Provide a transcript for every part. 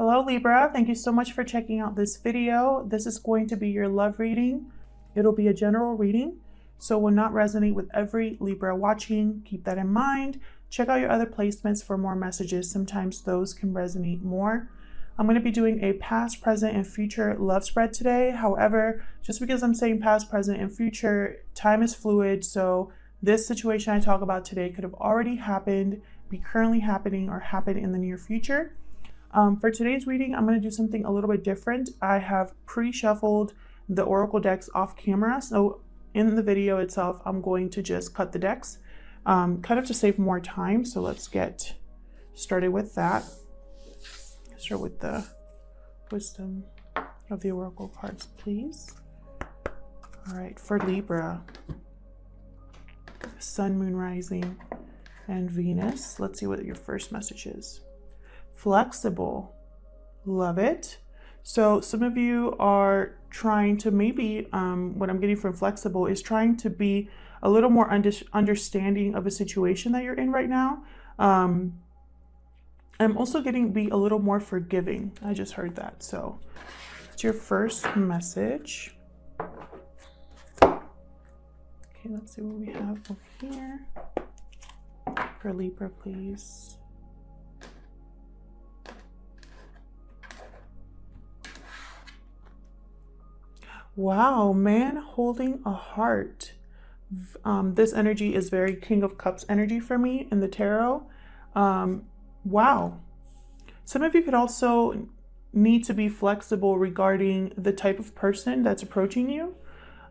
Hello Libra, thank you so much for checking out this video. This is going to be your love reading. It'll be a general reading, so it will not resonate with every Libra watching. Keep that in mind. Check out your other placements for more messages. Sometimes those can resonate more. I'm going to be doing a past, present, and future love spread today. However, just because I'm saying past, present, and future, time is fluid, so this situation I talk about today could have already happened, be currently happening, or happen in the near future. For today's reading, I'm going to do something a little bit different. I have pre-shuffled the oracle decks off camera, so in the video itself, I'm going to just cut the decks, kind of to save more time. So let's get started with that. Start with the wisdom of the oracle cards, please. All right, for Libra, Sun, Moon, Rising, and Venus. Let's see what your first message is. Flexible, love it. So some of you are trying to maybe, what I'm getting from flexible is trying to be a little more understanding of a situation that you're in right now. I'm also getting be a little more forgiving. I just heard that. So it's your first message. Okay, let's see what we have over here for Libra, please. Wow, man holding a heart. This energy is very King of Cups energy for me in the tarot. Wow. Some of you could also need to be flexible regarding the type of person that's approaching you.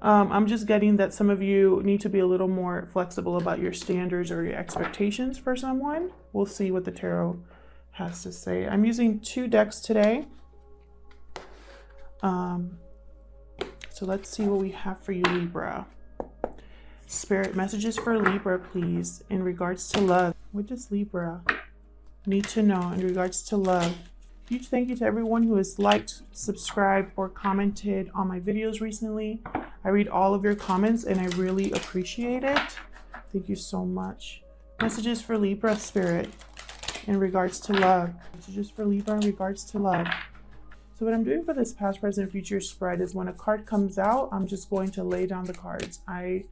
I'm just getting that some of you need to be a little more flexible about your standards or your expectations for someone. We'll see what the tarot has to say. I'm using 2 decks today. So let's see what we have for you, Libra. Spirit messages for Libra, please, in regards to love. What does Libra need to know in regards to love? Huge thank you to everyone who has liked, subscribed, or commented on my videos recently. I read all of your comments and I really appreciate it. Thank you so much. Messages for Libra, Spirit, in regards to love. Messages for Libra in regards to love. So what I'm doing for this past, present, future spread is when a card comes out, I'm just going to lay down the cards. I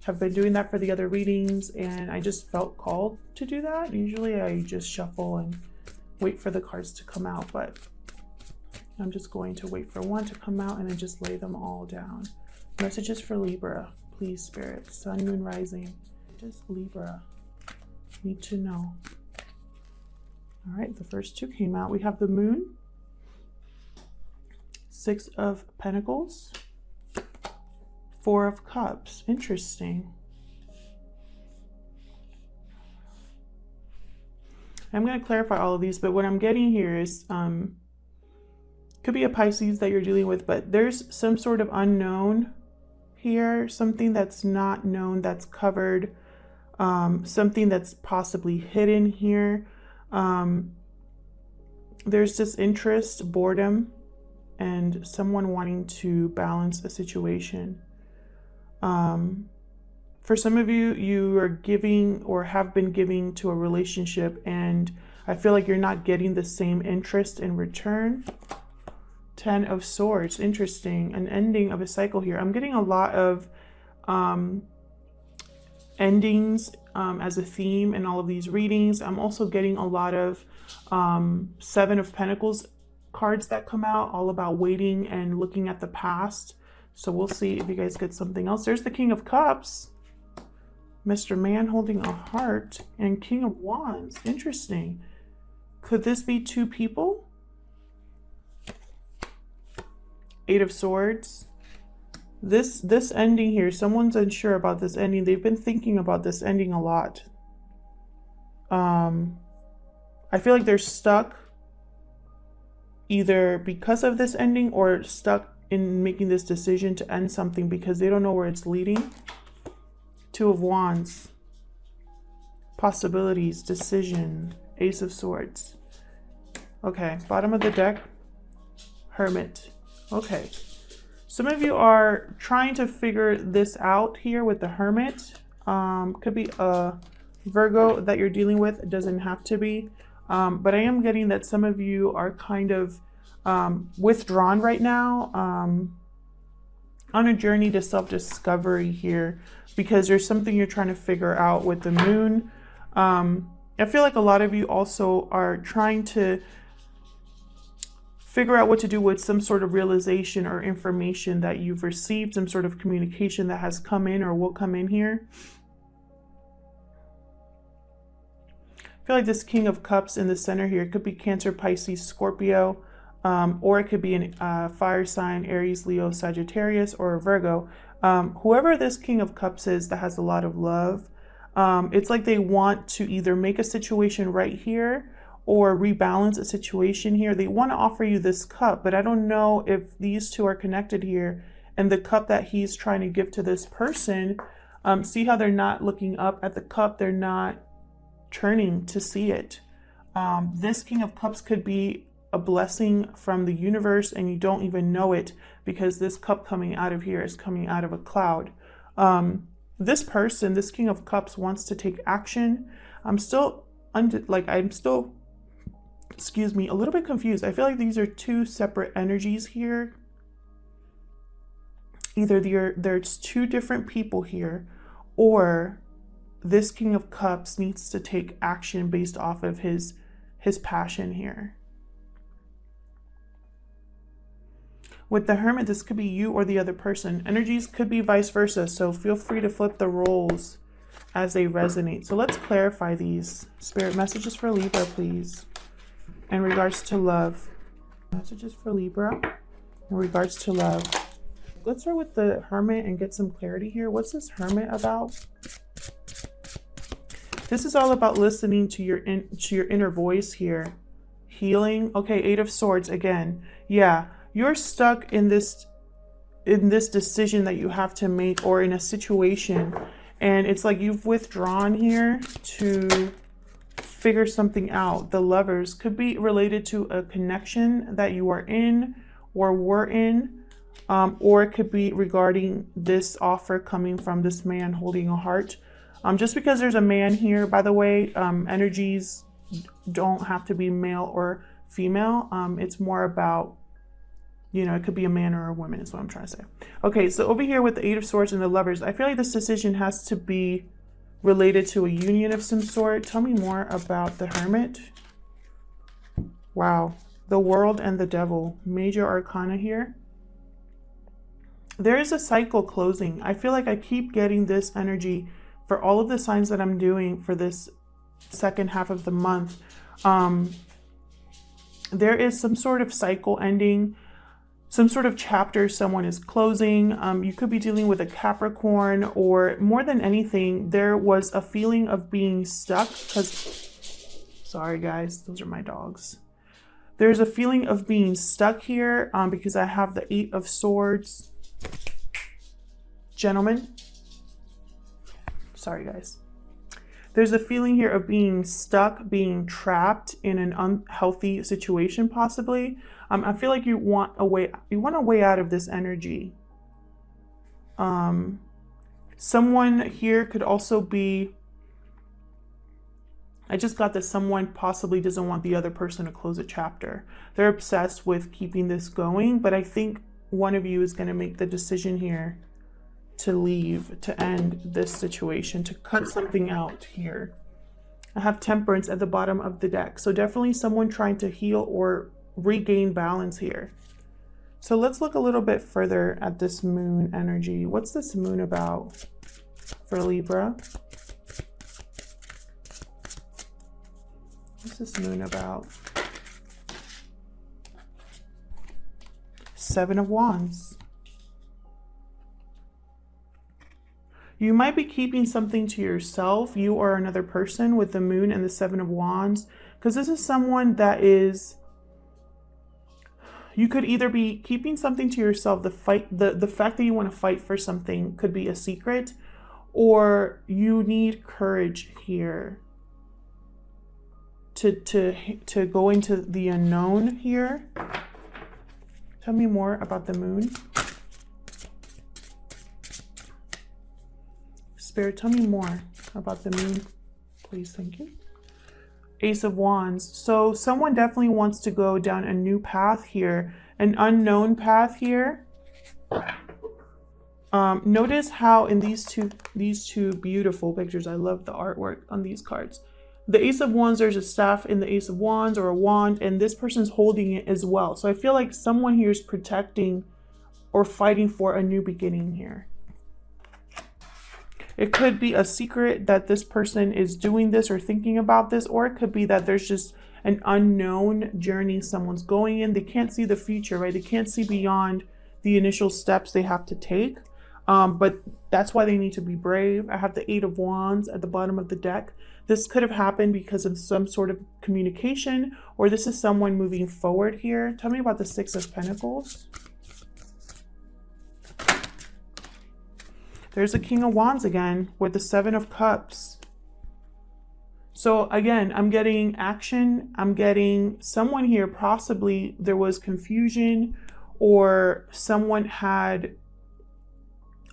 have been doing that for the other readings and I just felt called to do that. Usually I just shuffle and wait for the cards to come out, but I'm just going to wait for one to come out and then just lay them all down. Messages for Libra, please, Spirit. Sun, Moon, Rising. What does Libra need to know? All right, the first 2 came out. We have the Moon, 6 of Pentacles, 4 of Cups. Interesting. I'm going to clarify all of these, but what I'm getting here is could be a Pisces that you're dealing with, but there's some sort of unknown here, something that's not known, that's covered, something that's possibly hidden here. There's disinterest, boredom, and someone wanting to balance a situation. For some of you, you are giving or have been giving to a relationship and I feel like you're not getting the same interest in return. 10 of Swords, interesting. An ending of a cycle here. I'm getting a lot of endings as a theme in all of these readings. I'm also getting a lot of 7 of Pentacles cards that come out, all about waiting and looking at the past. So we'll see if you guys get something else. There's the King of Cups, Mr. Man holding a heart, and King of Wands. Interesting. Could this be 2 people? 8 of Swords. This ending here, someone's unsure about this ending. They've been thinking about this ending a lot. I feel like they're stuck either because of this ending or stuck in making this decision to end something because they don't know where it's leading. 2 of Wands. Possibilities, decision, Ace of Swords. Okay, bottom of the deck, Hermit. Okay, some of you are trying to figure this out here with the Hermit. Could be a Virgo that you're dealing with. It doesn't have to be. But I am getting that some of you are kind of withdrawn right now, on a journey to self-discovery here, because there's something you're trying to figure out with the moon. I feel like a lot of you also are trying to figure out what to do with some sort of realization or information that you've received, some sort of communication that has come in or will come in here. I feel like this King of Cups in the center here could be Cancer, Pisces, Scorpio, or it could be a fire sign, Aries, Leo, Sagittarius, or a Virgo. Whoever this King of Cups is that has a lot of love, it's like they want to either make a situation right here or rebalance a situation here. They want to offer you this cup, but I don't know if these two are connected here. And the cup that he's trying to give to this person, see how they're not looking up at the cup, they're not turning to see it. This King of Cups could be a blessing from the universe and you don't even know it, because this cup coming out of here is coming out of a cloud. This person, this King of Cups, wants to take action. I'm still, excuse me, a little bit confused. I feel like these are two separate energies here. Either there's two different people here, or this King of Cups needs to take action based off of his passion here. With the Hermit, this could be you or the other person. Energies could be vice versa, so feel free to flip the roles as they resonate. So let's clarify these. Spirit messages for Libra, please. In regards to love. Messages for Libra in regards to love. Let's start with the Hermit and get some clarity here. What's this Hermit about? This is all about listening to your inner voice here. Healing. Okay, Eight of Swords again. Yeah. You're stuck in this decision that you have to make, or in a situation, and it's like you've withdrawn here to figure something out. The Lovers could be related to a connection that you are in or were in, or it could be regarding this offer coming from this man holding a heart. Just because there's a man here, by the way, energies don't have to be male or female. It's more about, you know, it could be a man or a woman is what I'm trying to say. Okay, so over here with the Eight of Swords and the Lovers, I feel like this decision has to be related to a union of some sort. Tell me more about the Hermit. Wow. The World and the Devil. Major arcana here. There is a cycle closing. I feel like I keep getting this energy for all of the signs that I'm doing for this second half of the month. There is some sort of cycle ending. Some sort of chapter someone is closing. You could be dealing with a Capricorn, or more than anything, there was a feeling of being stuck because, sorry guys, those are my dogs. There's a feeling of being stuck here because I have the Eight of Swords. Gentlemen, sorry guys. There's a feeling here of being stuck, being trapped in an unhealthy situation possibly. I feel like you want a way out of this energy. Someone here could also be, I just got that someone possibly doesn't want the other person to close a chapter. They're obsessed with keeping this going, but I think one of you is going to make the decision here to leave, to end this situation, to cut something out here. I have Temperance at the bottom of the deck. So definitely someone trying to heal or regain balance here. So let's look a little bit further at this moon energy. What's this moon about for Libra? What's this moon about? Seven of Wands. You might be keeping something to yourself, you or another person, with the moon and the Seven of Wands, because this is someone that is, you could either be keeping something to yourself, the fact that you want to fight for something could be a secret, or you need courage here to go into the unknown here. Tell me more about the moon. Spirit, tell me more about the moon, please. Thank you. Ace of Wands. So someone definitely wants to go down a new path here, an unknown path here. Notice how in these two beautiful pictures, I love the artwork on these cards. The Ace of Wands, there's a staff in the Ace of Wands or a wand, and this person's holding it as well. So I feel like someone here is protecting or fighting for a new beginning here. It could be a secret that this person is doing this or thinking about this, or it could be that there's just an unknown journey someone's going in. They can't see the future, right? They can't see beyond the initial steps they have to take. But that's why they need to be brave. I have the Eight of Wands at the bottom of the deck. This could have happened because of some sort of communication, or this is someone moving forward here. Tell me about the Six of Pentacles. There's the King of Wands again with the Seven of Cups. So again, I'm getting action. I'm getting someone here, possibly there was confusion or someone had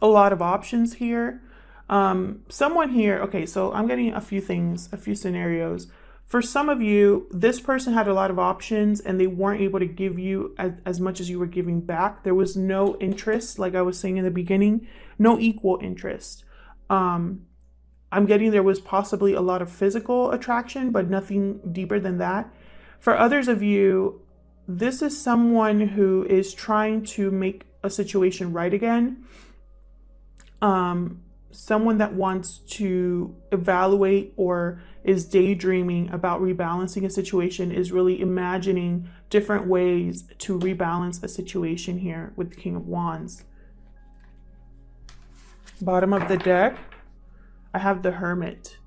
a lot of options here. Someone here, okay, so I'm getting a few things, a few scenarios. For some of you, this person had a lot of options and they weren't able to give you as much as you were giving back. There was no interest, like I was saying in the beginning, no equal interest. I'm getting there was possibly a lot of physical attraction, but nothing deeper than that. For others of you, this is someone who is trying to make a situation right again. Someone that wants to evaluate or is daydreaming about rebalancing a situation, is really imagining different ways to rebalance a situation here with the King of Wands. Bottom of the deck, I have the Hermit.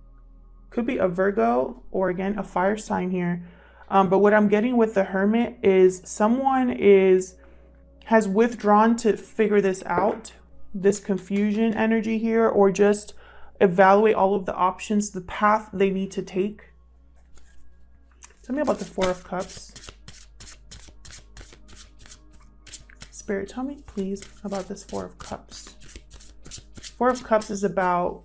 Could be a Virgo or again a fire sign here. But what I'm getting with the Hermit is someone has withdrawn to figure this out, this confusion energy here, or just evaluate all of the options, the path they need to take. Tell me about the Four of Cups. Spirit, tell me please about this Four of Cups. Four of Cups is about,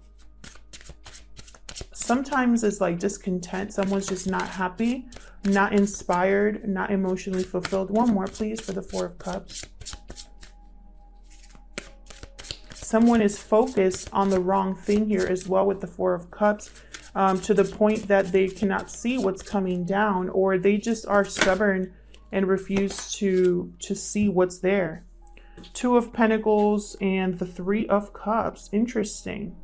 sometimes it's like discontent. Someone's just not happy, not inspired, not emotionally fulfilled. One more please for the Four of Cups. Someone is focused on the wrong thing here as well with the Four of Cups, to the point that they cannot see what's coming down, or they just are stubborn and refuse to see what's there. Two of Pentacles and the Three of Cups. Interesting.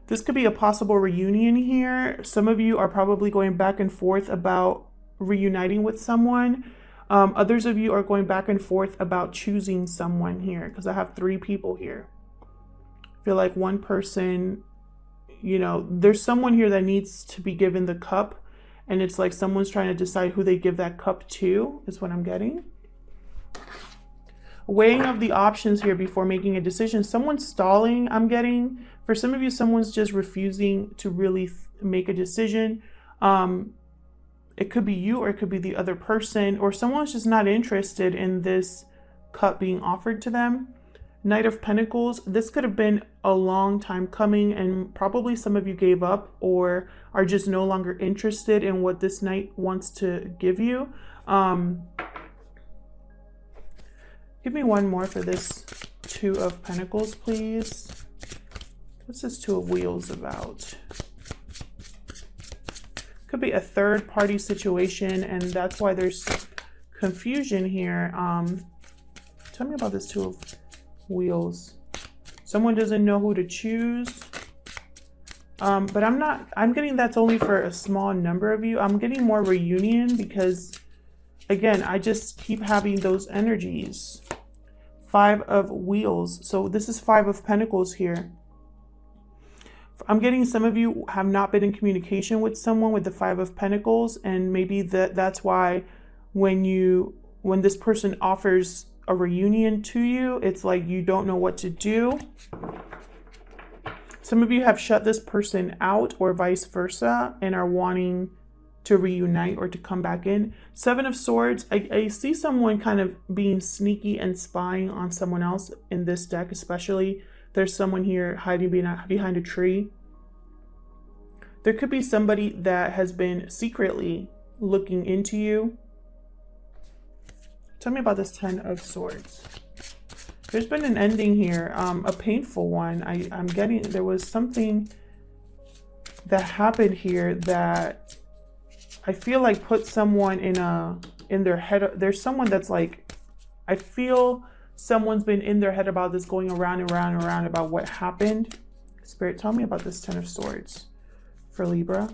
This could be a possible reunion here. Some of you are probably going back and forth about reuniting with someone. Others of you are going back and forth about choosing someone here, because I have three people here. I feel like one person, you know, there's someone here that needs to be given the cup, and it's like someone's trying to decide who they give that cup to, is what I'm getting. Weighing of the options here before making a decision. Someone's stalling, I'm getting. For some of you, someone's just refusing to really make a decision. It could be you, or it could be the other person, or someone's just not interested in this cup being offered to them. Knight of Pentacles. This could have been a long time coming, and probably some of you gave up or are just no longer interested in what this knight wants to give you. Give me one more for this Two of Pentacles, please. What's this Two of Wheels about? Could be a third party situation, and that's why there's confusion here. Tell me about this Two of Wheels. Someone doesn't know who to choose. But I'm getting that's only for a small number of you. I'm getting more reunion because, again, I just keep having those energies. Five of Wheels. So this is Five of Pentacles here. I'm getting some of you have not been in communication with someone with the Five of Pentacles, and maybe that's why when this person offers a reunion to you, it's like you don't know what to do. Some of you have shut this person out or vice versa and are wanting to reunite or to come back in. Seven of Swords. I see someone kind of being sneaky and spying on someone else in this deck, especially. There's someone here hiding behind a tree. There could be somebody that has been secretly looking into you. Tell me about this 10 of Swords. There's been an ending here, a painful one. I'm getting, there was something that happened here that I feel like put someone in their head. There's someone that's like, I feel someone's been in their head about this, going around and around and around about what happened. Spirit, tell me about this 10 of Swords for Libra.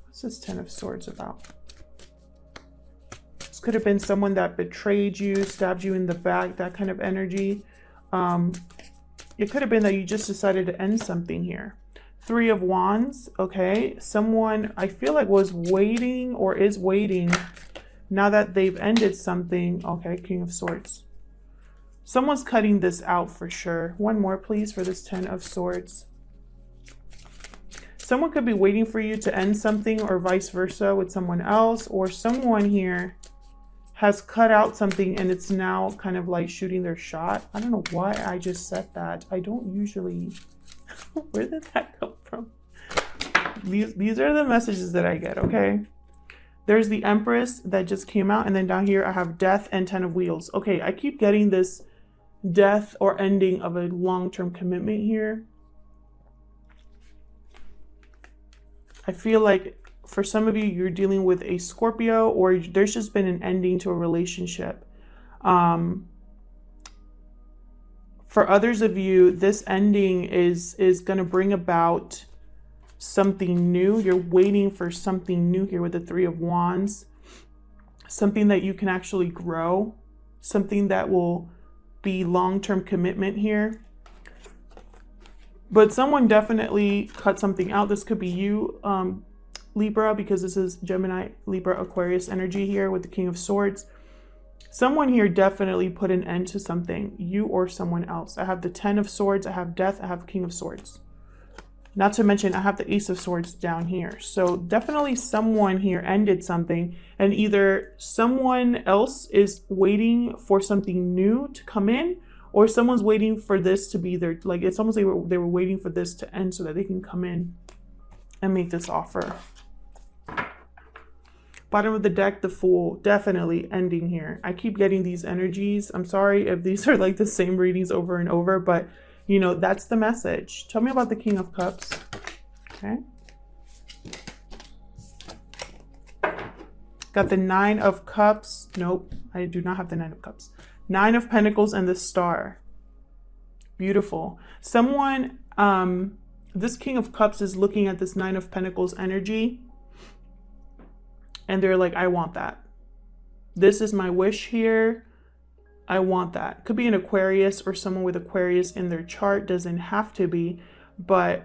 What's this 10 of Swords about? This could have been someone that betrayed you, stabbed you in the back, that kind of energy. It could have been that you just decided to end something here. 3 of Wands, okay. Someone I feel like was waiting or is waiting now that they've ended something. Okay, King of Swords. Someone's cutting this out for sure. One more, please, for this 10 of Swords. Someone could be waiting for you to end something or vice versa with someone else, or someone here has cut out something and it's now kind of like shooting their shot. I don't know why I just said that. I don't usually... Where did that come from? These are the messages that I get, okay? There's the Empress that just came out, and then down here I have Death and 10 of Wheels. Okay, I keep getting this death or ending of a long-term commitment here. I feel like for some of you, you're dealing with a Scorpio, or there's just been an ending to a relationship. For others of you, this ending is going to bring about something new. You're waiting for something new here with the 3 of Wands. Something that you can actually grow. Something that will be long-term commitment here. But someone definitely cut something out. This could be you, Libra, because this is Gemini, Libra, Aquarius energy here with the King of Swords. Someone here definitely put an end to something, you or someone else. I have the 10 of Swords, I have Death, I have King of Swords. Not to mention, I have the Ace of Swords down here. So definitely someone here ended something, and either someone else is waiting for something new to come in, or someone's waiting for this to be their, like it's almost like they were waiting for this to end so that they can come in and make this offer. Bottom of the deck, the Fool, definitely ending here. I keep getting these energies. I'm sorry if these are like the same readings over and over, but you know, that's the message. Tell me about the King of Cups. Okay. Got the 9 of Cups. Nope, I do not have the 9 of Cups. 9 of Pentacles and the Star. Beautiful. Someone, this King of Cups is looking at this 9 of Pentacles energy, and they're like, I want that. This is my wish here. I want that. Could be an Aquarius or someone with Aquarius in their chart. Doesn't have to be. But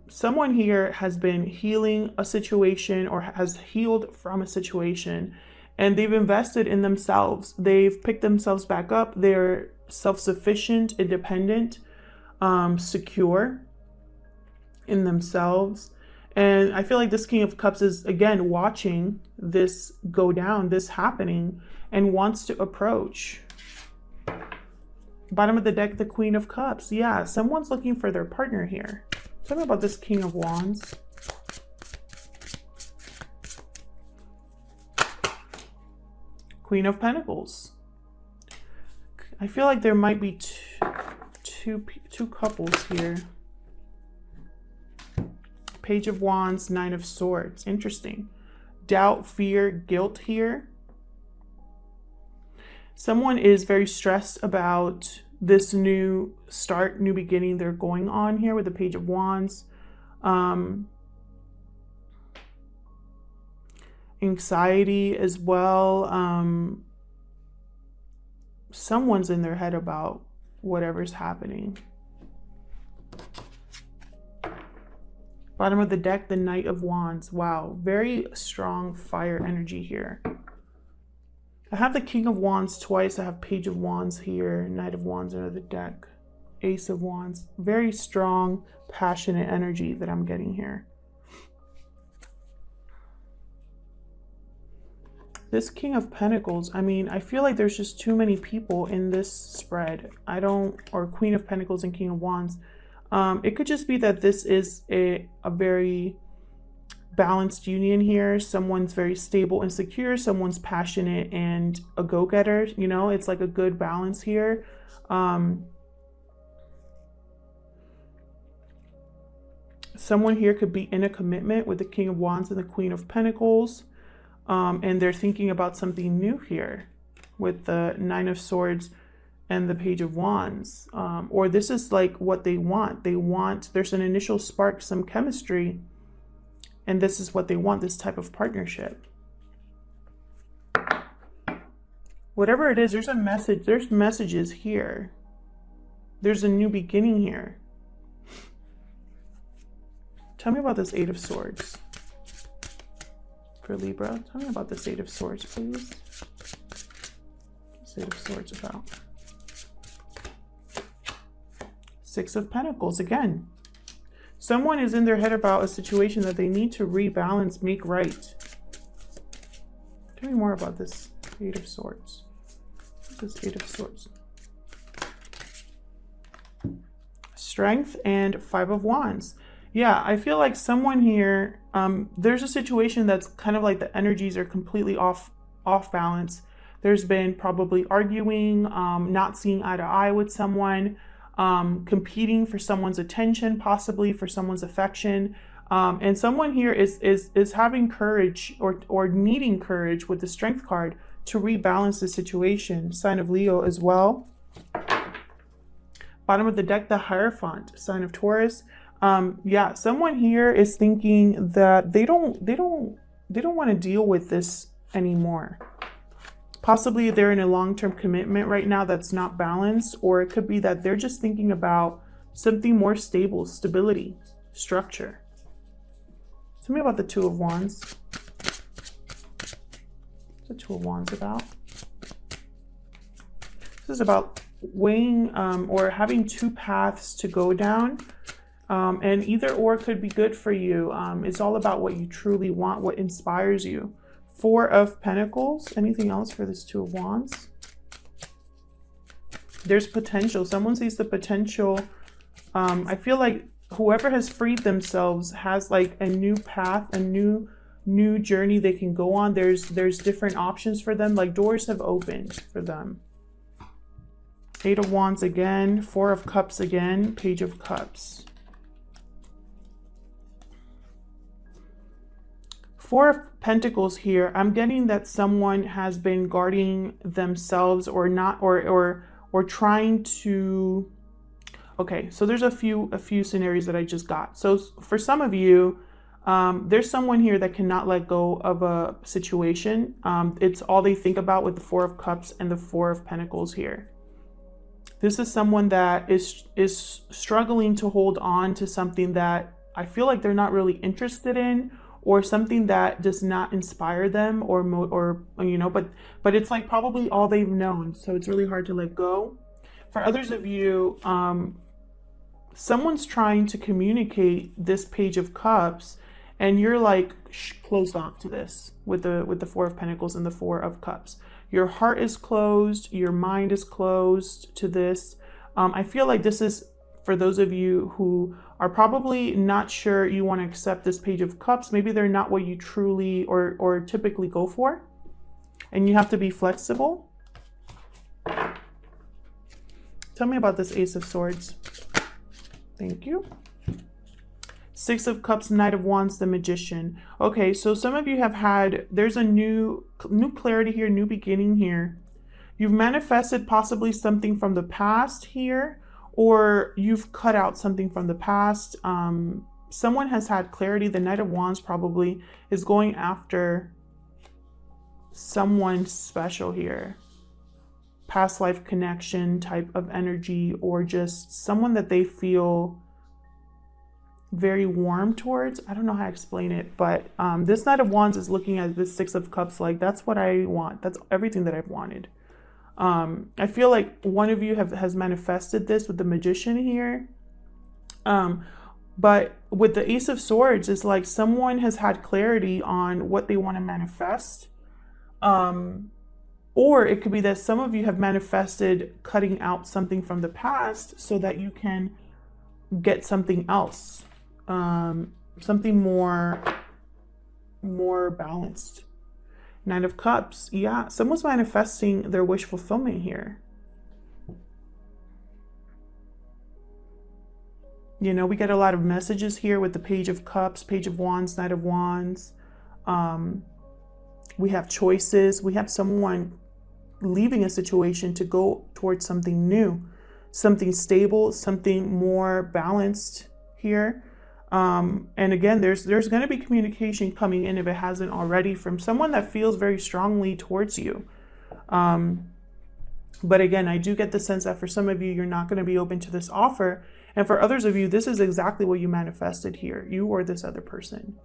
someone here has been healing a situation or has healed from a situation. And they've invested in themselves. They've picked themselves back up. They're self-sufficient, independent, secure in themselves. And I feel like this King of Cups is, again, watching this go down, this happening, and wants to approach. Bottom of the deck, the Queen of Cups. Yeah, someone's looking for their partner here. Tell me about this King of Wands. Queen of Pentacles. I feel like there might be two couples here. Page of Wands, 9 of Swords. Interesting. Doubt, fear, guilt here. Someone is very stressed about this new start, new beginning they're going on here with the Page of Wands. Anxiety as well. Someone's in their head about whatever's happening. Bottom of the deck, the Knight of Wands. Wow, very strong fire energy here. I have the King of Wands twice. I have Page of Wands here, Knight of Wands under the deck, Ace of Wands. Very strong, passionate energy that I'm getting here. This King of Pentacles, I mean, I feel like there's just too many people in this spread. Or Queen of Pentacles and King of Wands. It could just be that this is a very balanced union here. Someone's very stable and secure. Someone's passionate and a go-getter. You know, it's like a good balance here. Someone here could be in a commitment with the King of Wands and the Queen of Pentacles. And they're thinking about something new here with the Nine of Swords and the Page of Wands. Or this is like what they want. There's an initial spark, some chemistry, and this is what they want, this type of partnership. Whatever it is, there's a message, there's messages here. There's a new beginning here. Tell me about this Eight of Swords for Libra. Tell me about this Eight of Swords, please. What's Eight of Swords about? Six of Pentacles again. Someone is in their head about a situation that they need to rebalance, make right. Tell me more about this Eight of Swords. What's this Eight of Swords? Strength and Five of Wands. Yeah, I feel like someone here, there's a situation that's kind of like the energies are completely off balance. There's been probably arguing, not seeing eye to eye with someone, competing for someone's attention, possibly for someone's affection. And someone here is having courage or needing courage with the Strength card to rebalance the situation. Sign of Leo as well. Bottom of the deck, the Hierophant, sign of Taurus. Yeah, someone here is thinking that they don't want to deal with this anymore. Possibly they're in a long-term commitment right now that's not balanced, or it could be that they're just thinking about something more stable, stability, structure. Tell me about the Two of Wands. What's the Two of Wands about? This is about weighing or having two paths to go down. And either or could be good for you. It's all about what you truly want, what inspires you. Four of Pentacles. Anything else for this Two of Wands? There's potential. Someone sees the potential. I feel like whoever has freed themselves has like a new path, a new journey they can go on. There's different options for them. Like doors have opened for them. Eight of Wands again. Four of Cups again. Page of Cups. Four of Pentacles here. I'm getting that someone has been guarding themselves or not, or trying to. Okay, so there's a few scenarios that I just got. So for some of you, there's someone here that cannot let go of a situation. It's all they think about with the Four of Cups and the Four of Pentacles here. This is someone that is struggling to hold on to something that I feel like they're not really interested in, or something that does not inspire them, or you know, but it's like probably all they've known, so it's really hard to let go. For others of you, someone's trying to communicate this Page of Cups, and you're like closed off to this with the Four of Pentacles and the Four of Cups. Your heart is closed, your mind is closed to this. I feel like this is for those of you who are probably not sure you want to accept this Page of Cups. Maybe they're not what you truly or typically go for, and you have to be flexible. Tell me about this Ace of Swords. Thank you. Six of Cups, Knight of Wands, the Magician. Okay, so some of you have had, there's a new clarity here, new beginning here. You've manifested possibly something from the past here, or you've cut out something from the past. Someone has had clarity. The Knight of Wands probably is going after someone special here. Past life connection type of energy, or just someone that they feel very warm towards. I don't know how to explain it, but this Knight of Wands is looking at this Six of Cups like, that's what I want. That's everything that I've wanted. I feel like one of you has manifested this with the Magician here. But with the Ace of Swords, it's like someone has had clarity on what they want to manifest. Or it could be that some of you have manifested cutting out something from the past so that you can get something else, something more balanced. Knight of Cups. Yeah, someone's manifesting their wish fulfillment here. You know, we get a lot of messages here with the Page of Cups, Page of Wands, Knight of Wands. We have choices. We have someone leaving a situation to go towards something new, something stable, something more balanced here. And again, there's going to be communication coming in, if it hasn't already, from someone that feels very strongly towards you. But again, I do get the sense that for some of you, you're not going to be open to this offer. And for others of you, this is exactly what you manifested here, you or this other person.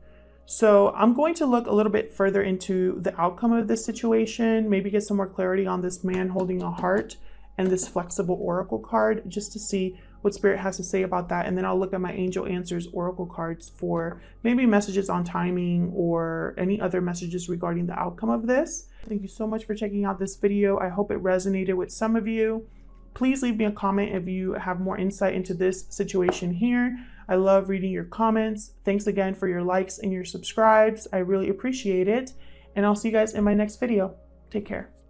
So I'm going to look a little bit further into the outcome of this situation, maybe get some more clarity on this man holding a heart and this flexible oracle card, just to see what Spirit has to say about that. And then I'll look at my Angel Answers oracle cards for maybe messages on timing or any other messages regarding the outcome of this. Thank you so much for checking out this video. I hope it resonated with some of you. Please leave me a comment if you have more insight into this situation here. I love reading your comments. Thanks again for your likes and your subscribes. I really appreciate it. And I'll see you guys in my next video. Take care.